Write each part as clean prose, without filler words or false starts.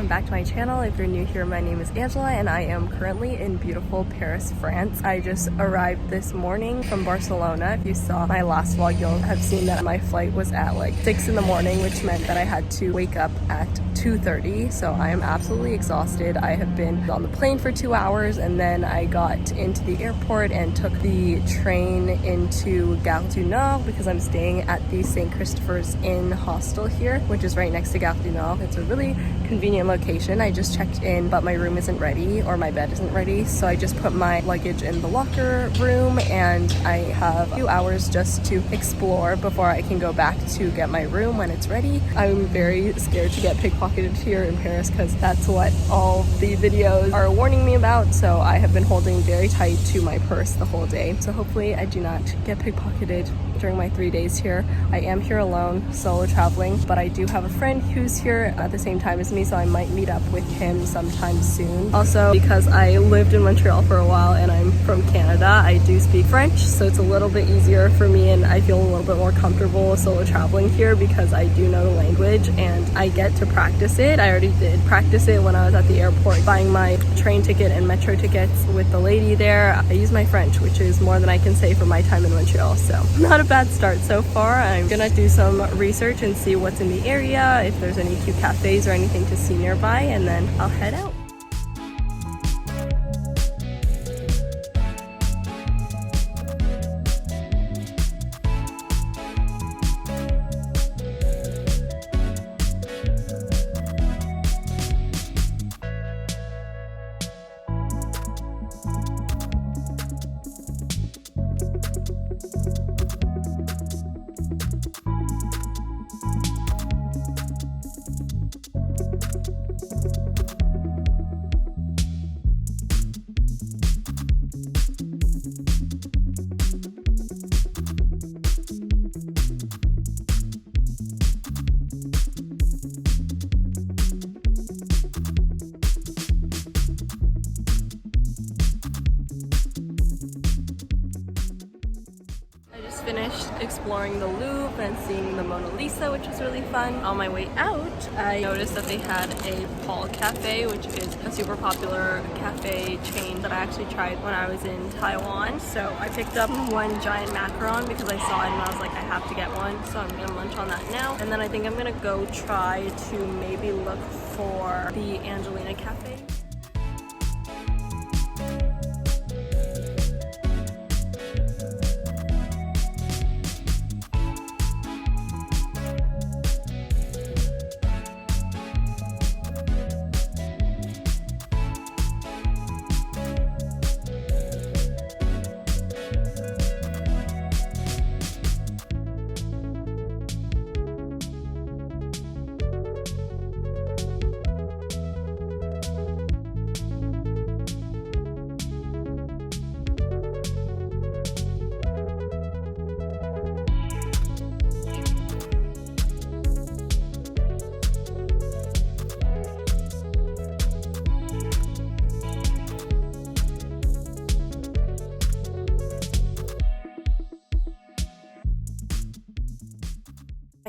welcome back to my channel. If you're new here, my name is Angela and I am currently in beautiful Paris, France. I just arrived this morning from Barcelona. If you saw my last vlog, you'll have seen that my flight was at like 6 in the morning, which meant that I had to wake up at 2:30. So I am absolutely exhausted. I have been on the plane for 2 hours and then I got into the airport and took the train into Gare du Nord because I'm staying at the St. Christopher's Inn hostel here, which is right next to Gare du Nord. It's a really convenient location. I just checked in, but my room isn't ready or my bed isn't ready. So I just put my luggage in the locker room and I have a few hours just to explore before I can go back to get my room when it's ready. I'm very scared to get pickpocketed here in Paris because that's what all the videos are warning me about. So I have been holding very tight to my purse the whole day. So hopefully I do not get pickpocketed during my 3 days here. I am here alone, solo traveling, but I do have a friend who's here at the same time as me, so I might meet up with him sometime soon. Also, because I lived in Montreal for a while and I'm from Canada, I do speak French, so it's a little bit easier for me and I feel a little bit more comfortable solo traveling here because I do know the language and I get to practice it. I already did practice it when I was at the airport buying my train ticket and metro tickets with the lady there. I use my French, which is more than I can say for my time in Montreal, so not a bad start so far. I'm gonna do some research and see what's in the area, if there's any cute cafes or anything to see nearby, and then I'll head out. Finished exploring the Louvre and seeing the Mona Lisa, which was really fun. On my way out, I noticed that they had a Paul Cafe, which is a super popular cafe chain that I actually tried when I was in Taiwan. So I picked up one giant macaron because I saw it and I was like, I have to get one. So I'm gonna munch on that now. And then I think I'm gonna go try to maybe look for the Angelina Cafe.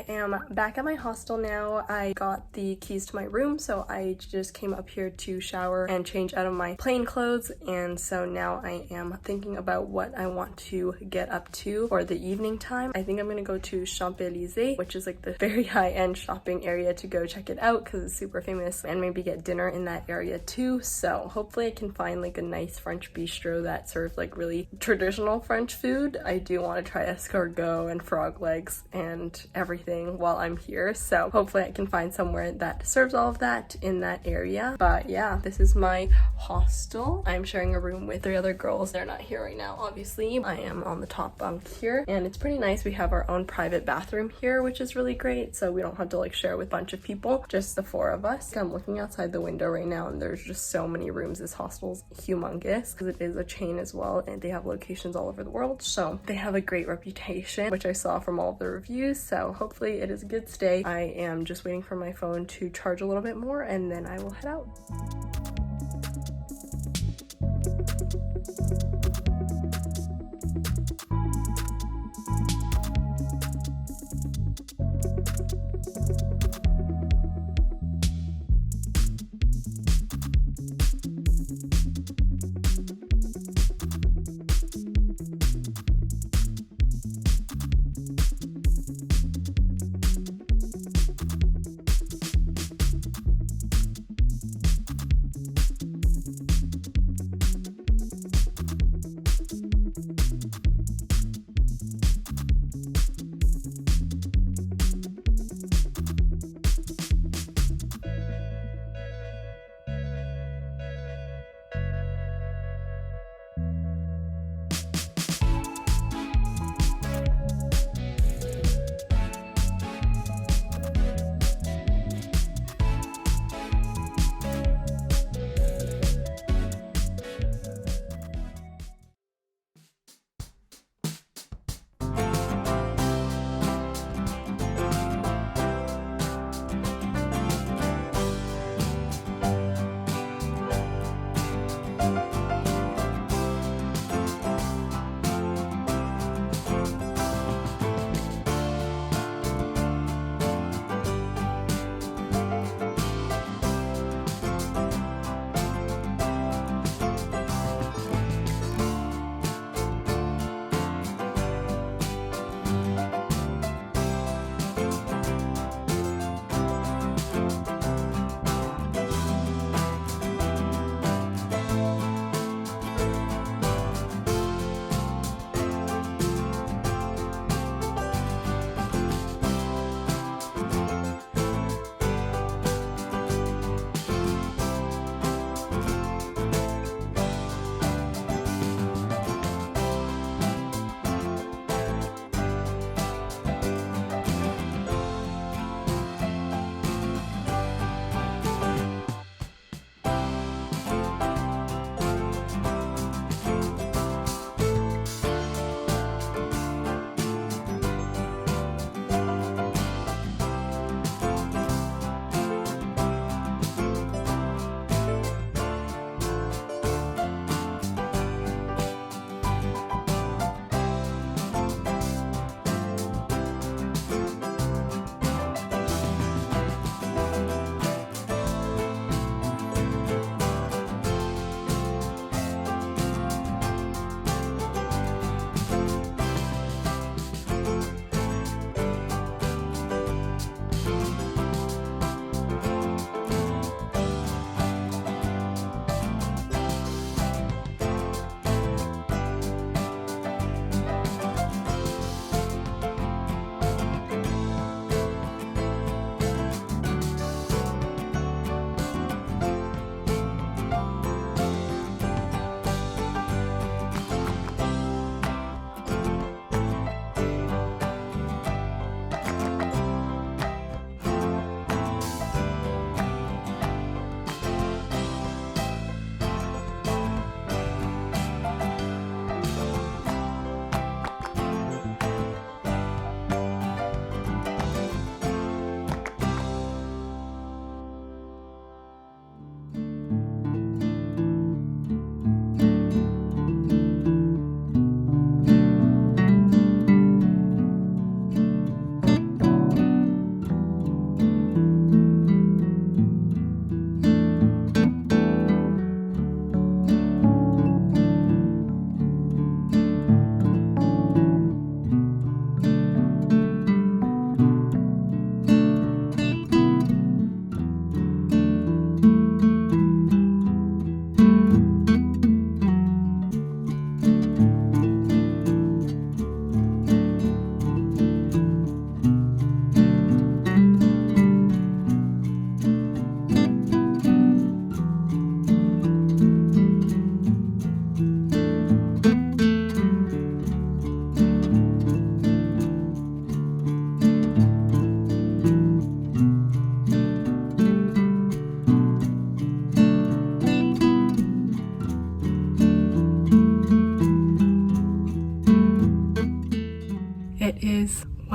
I am back at my hostel now. I got the keys to my room, so I just came up here to shower and change out of my plain clothes, and so now I am thinking about what I want to get up to for the evening time. I think I'm gonna go to Champs-Élysées, which is like the very high-end shopping area, to go check it out because it's super famous, and maybe get dinner in that area too. So hopefully I can find like a nice French bistro that serves like really traditional French food. I do want to try escargot and frog legs and everything while I'm here, so hopefully I can find somewhere that serves all of that in that area. But yeah, this is my hostel. I'm sharing a room with 3 other girls. They're not here right now, obviously. I am on the top bunk here and it's pretty nice. We have our own private bathroom here, which is really great, so we don't have to like share with a bunch of people, just the 4 of us. I'm looking outside the window right now and there's just so many rooms. This hostel's humongous because it is a chain as well and they have locations all over the world, so they have a great reputation, which I saw from all of the reviews, so hopefully it is a good stay. I am just waiting for my phone to charge a little bit more and then I will head out.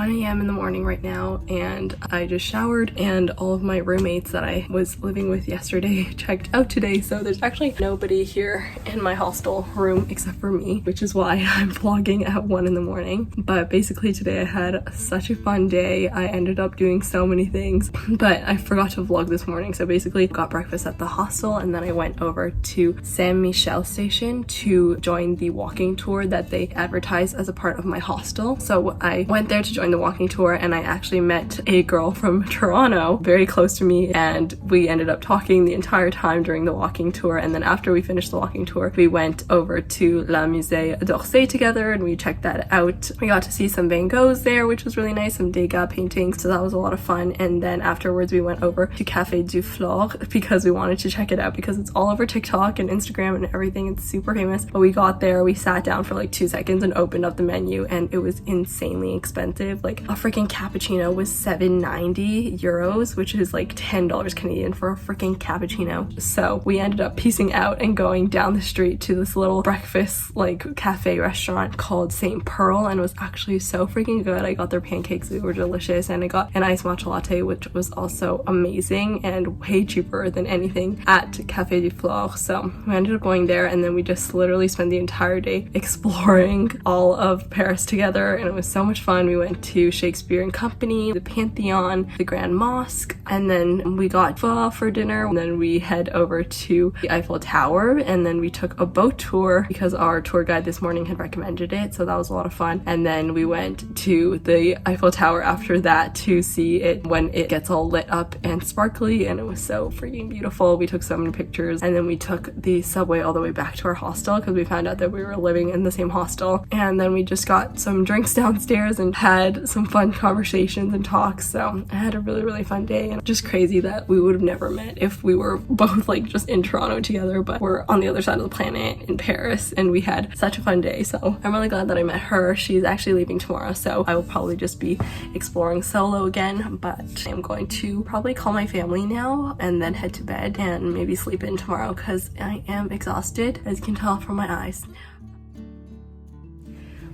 1 a.m. in the morning right now, and I just showered, and all of my roommates that I was living with yesterday checked out today, so there's actually nobody here in my hostel room except for me, which is why I'm vlogging at 1 in the morning. But basically today I had such a fun day. I ended up doing so many things, but I forgot to vlog this morning. So basically got breakfast at the hostel, and then I went over to Saint Michel station to join the walking tour that they advertise as a part of my hostel. So I went there to join the walking tour, and I actually met a girl from Toronto very close to me, and we ended up talking the entire time during the walking tour. And then after we finished the walking tour, we went over to La Musée d'Orsay together and we checked that out. We got to see some Van Goghs there, which was really nice, some Degas paintings, so that was a lot of fun. And then afterwards we went over to Café du Flore because we wanted to check it out because it's all over TikTok and Instagram and everything. It's super famous. But we got there, we sat down for like 2 seconds and opened up the menu, and it was insanely expensive. Like a freaking cappuccino was 7.90 euros, which is like $10 Canadian for a freaking cappuccino. So we ended up piecing out and going down the street to this little breakfast like cafe restaurant called St. Pearl, and it was actually so freaking good. I got their pancakes, they were delicious, and I got an iced matcha latte, which was also amazing and way cheaper than anything at Café du Flore. So we ended up going there, and then we just literally spent the entire day exploring all of Paris together, and it was so much fun. We went to Shakespeare and Company, the Pantheon, the Grand Mosque, and then we got pho for dinner, and then we head over to the Eiffel Tower, and then we took a boat tour because our tour guide this morning had recommended it, so that was a lot of fun. And then we went to the Eiffel Tower after that to see it when it gets all lit up and sparkly, and it was so freaking beautiful. We took so many pictures, and then we took the subway all the way back to our hostel because we found out that we were living in the same hostel. And then we just got some drinks downstairs and had some fun conversations and talks. So I had a really fun day, and just crazy that we would have never met if we were both like just in Toronto together, but we're on the other side of the planet in Paris, and we had such a fun day. So I'm really glad that I met her. She's actually leaving tomorrow, so I will probably just be exploring solo again, but I'm going to probably call my family now and then head to bed and maybe sleep in tomorrow because I am exhausted, as you can tell from my eyes.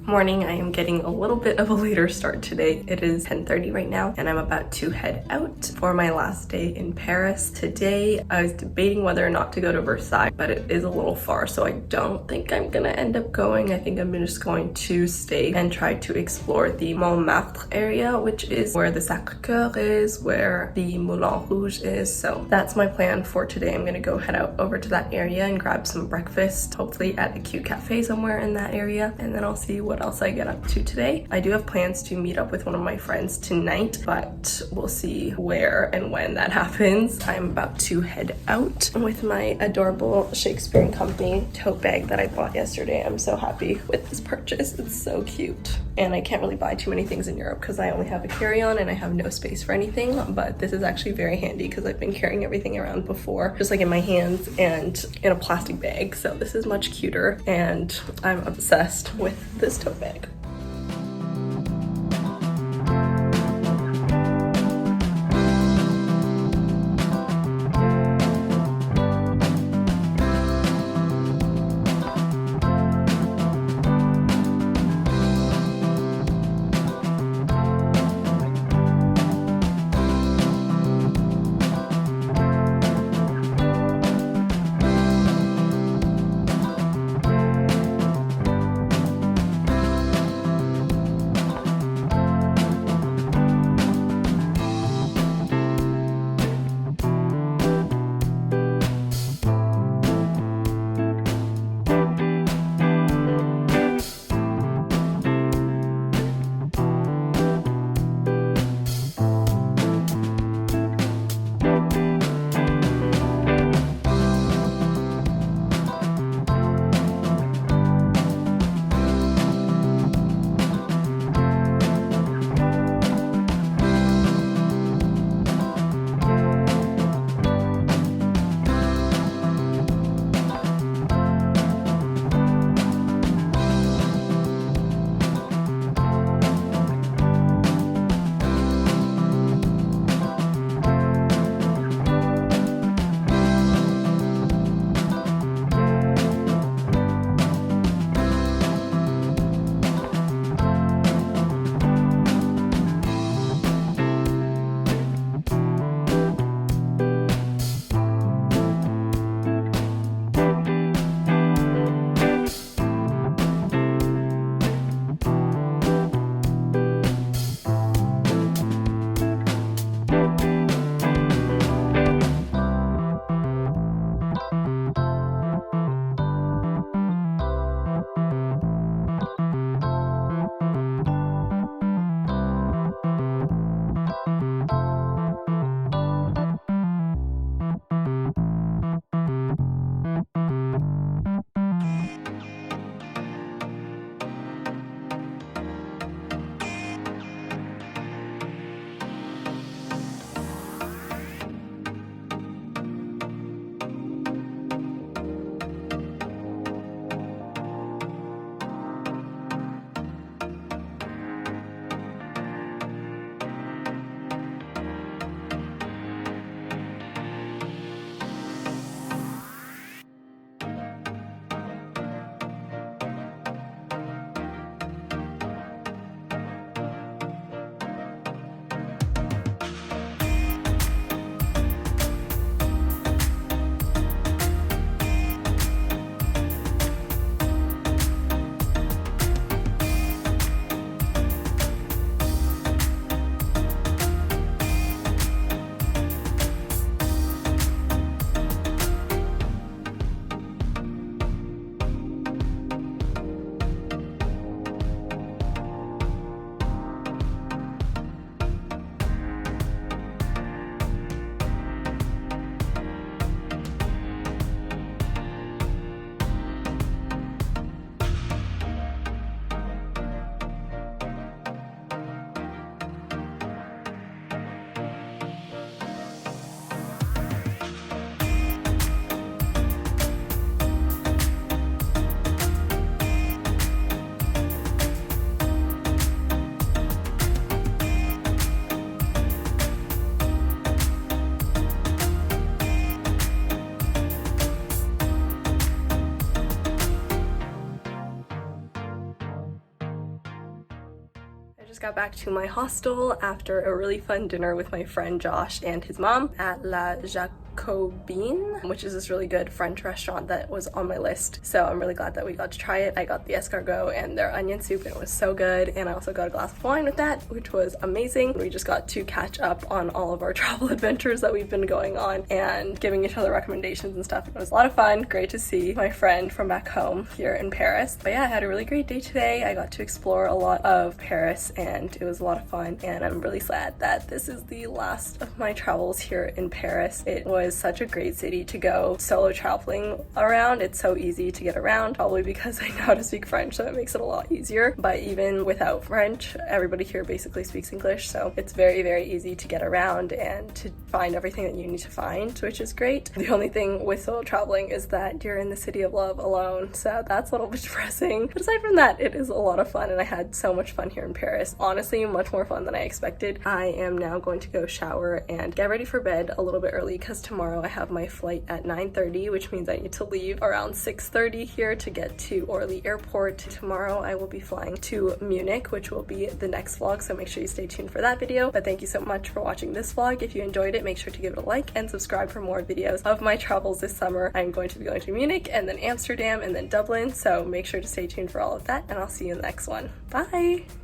Morning, I am getting a little bit of a later start today. It is 10:30 right now, and I'm about to head out for my last day in Paris. Today, I was debating whether or not to go to Versailles, but it is a little far, so I don't think I'm gonna end up going. I think I'm just going to stay and try to explore the Montmartre area, which is where the Sacré-Cœur is, where the Moulin Rouge is. So that's my plan for today. I'm gonna go head out over to that area and grab some breakfast, hopefully at a cute cafe somewhere in that area, and then I'll see what else I get up to today. I do have plans to meet up with one of my friends tonight, but we'll see where and when that happens. I'm about to head out with my adorable Shakespeare and Company tote bag that I bought yesterday. I'm so happy with this purchase. It's so cute. And I can't really buy too many things in Europe because I only have a carry-on and I have no space for anything, but this is actually very handy because I've been carrying everything around before, just like in my hands and in a plastic bag. So this is much cuter, and I'm obsessed with this tote bag. got back to my hostel after a really fun dinner with my friend Josh and his mom at La Jacobine, which is this really good French restaurant that was on my list. So I'm really glad that we got to try it. I got the escargot and their onion soup and it was so good. And I also got a glass of wine with that, which was amazing. We just got to catch up on all of our travel adventures that we've been going on and giving each other recommendations and stuff. It was a lot of fun. Great to see my friend from back home here in Paris. But yeah, I had a really great day today. I got to explore a lot of Paris and it was a lot of fun. And I'm really sad that this is the last of my travels here in Paris. It was such a great city to go solo traveling around. It's so easy to get around, probably because I know how to speak French, so it makes it a lot easier. But even without French, everybody here basically speaks English, so it's very, very easy to get around and to find everything that you need to find, which is great. The only thing with solo traveling is that you're in the city of love alone, so that's a little bit depressing. But aside from that, it is a lot of fun and I had so much fun here in Paris. Honestly, much more fun than I expected. I am now going to go shower and get ready for bed a little bit early because tomorrow I have my flight at 9:30, which means I need to leave around 6:30 here to get to Orly Airport. Tomorrow I will be flying to Munich, which will be the next vlog, so make sure you stay tuned for that video. But thank you so much for watching this vlog. If you enjoyed it, make sure to give it a like and subscribe for more videos of my travels this summer. I'm going to be going to Munich and then Amsterdam and then Dublin, so make sure to stay tuned for all of that and I'll see you in the next one. Bye!